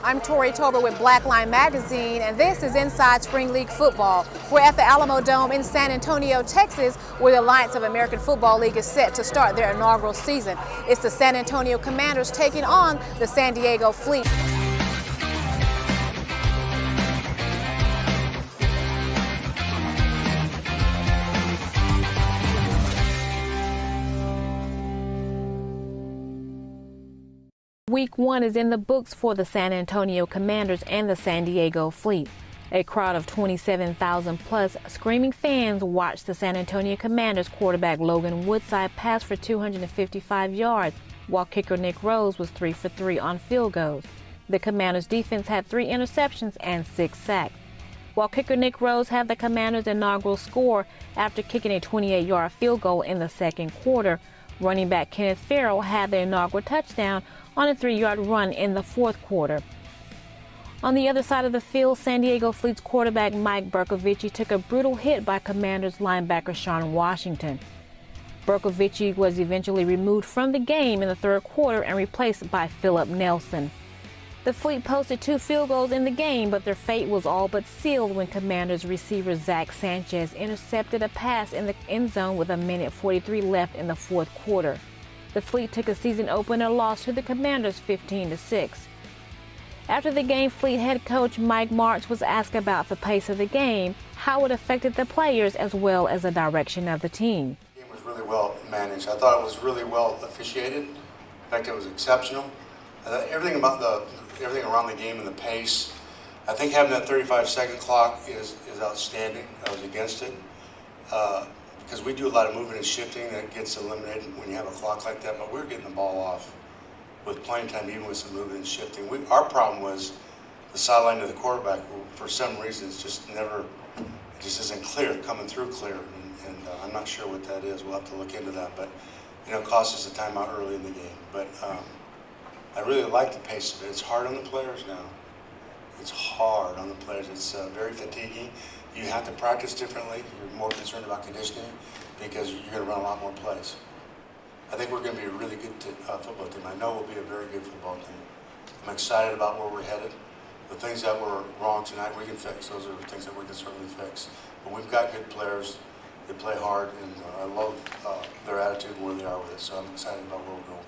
I'm Tori Tolbert with Black Line Magazine, and this is Inside Spring League Football. We're at the Alamo Dome in San Antonio, Texas, where the Alliance of American Football League is set to start their inaugural season. It's the San Antonio Commanders taking on the San Diego Fleet. Week 1 is in the books for the San Antonio Commanders and the San Diego Fleet. A crowd of 27,000 plus screaming fans watched the San Antonio Commanders quarterback Logan Woodside pass for 255 yards, while kicker Nick Rose was 3 for 3 on field goals. The Commanders defense had 3 interceptions and 6 sacks. While kicker Nick Rose had the Commanders' inaugural score after kicking a 28-yard field goal in the second quarter, running back Kenneth Farrell had the inaugural touchdown on a 3-yard run in the fourth quarter. On the other side of the field, San Diego Fleet's quarterback Mike Bercovici took a brutal hit by Commanders linebacker Sean Washington. Bercovici was eventually removed from the game in the third quarter and replaced by Philip Nelson. The Fleet posted 2 field goals in the game, but their fate was all but sealed when Commanders receiver Zach Sanchez intercepted a pass in the end zone with 1:43 left in the fourth quarter. The Fleet took a season opener loss to the Commanders 15-6. After the game, Fleet head coach Mike Martz was asked about the pace of the game, how it affected the players, as well as the direction of the team. The game was really well managed. I thought it was really well officiated. In fact, it was exceptional. Everything around the game and the pace. I think having that 35-second clock is outstanding. I was against it. Because we do a lot of movement and shifting that gets eliminated when you have a clock like that, but we're getting the ball off with playing time, even with some movement and shifting. Our problem was the sideline to the quarterback, for some reason, it just isn't clear, coming through clear, and I'm not sure what that is. We'll have to look into that, but it cost us a timeout early in the game. But I really like the pace of it. It's hard on the players now. It's hard on the players. It's very fatiguing. You have to practice differently. You're more concerned about conditioning because you're going to run a lot more plays. I think we're going to be a really good football team. I know we'll be a very good football team. I'm excited about where we're headed. The things that were wrong tonight, we can fix. Those are things that we can certainly fix. But we've got good players. They play hard, and I love their attitude and where they are with it. So I'm excited about where we're going.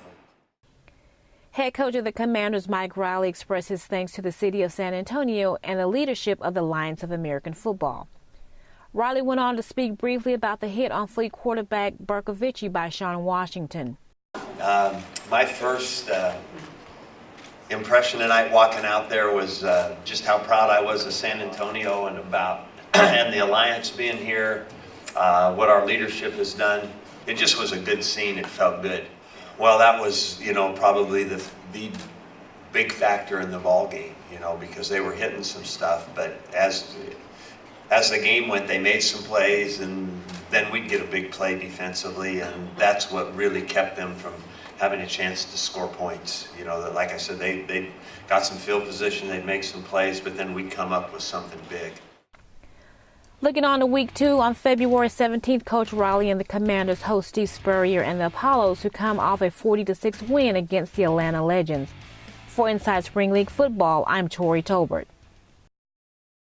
Head coach of the Commanders, Mike Riley, expressed his thanks to the city of San Antonio and the leadership of the Alliance of American Football. Riley went on to speak briefly about the hit on Fleet quarterback Bercovici by Sean Washington. My first impression tonight walking out there was just how proud I was of San Antonio and about and the Alliance being here, what our leadership has done. It just was a good scene. It felt good. Well, that was, probably the big factor in the ball game, because they were hitting some stuff. But as the game went, they made some plays, and then we'd get a big play defensively, and that's what really kept them from having a chance to score points. Like I said, they got some field position, they'd make some plays, but then we'd come up with something big. Looking on to Week 2, on February 17th, Coach Riley and the Commanders host Steve Spurrier and the Apollos, who come off a 40-6 win against the Atlanta Legends. For Inside Spring League Football, I'm Tori Tolbert.